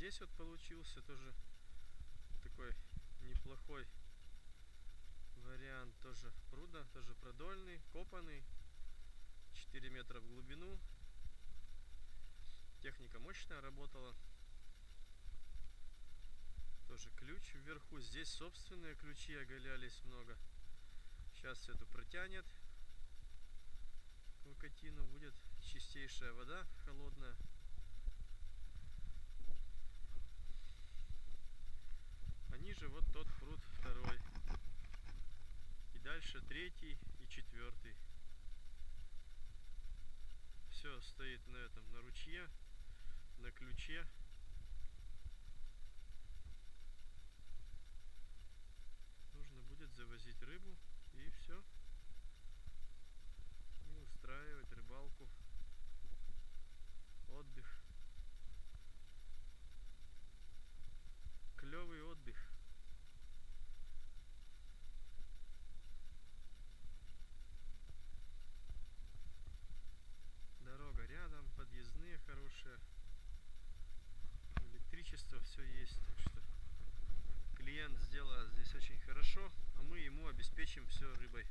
здесь вот получился тоже такой неплохой вариант тоже пруда, тоже продольный, копанный, 4 метра в глубину. Техника мощная работала. Тоже ключ вверху. Здесь собственные ключи оголялись много. Сейчас эту протянет локотину. Будет чистейшая вода, холодная. А ниже вот тот пруд второй. И дальше третий и четвертый. Все стоит на этом, на ручье, на ключе. Нужно будет завозить рыбу и все. И устраивать рыбалку, отдых. Клевый отдых. Дорога рядом, подъездные хорошие. Электричество все есть. Так что клиент сделал здесь очень хорошо, а мы ему обеспечим все рыбой.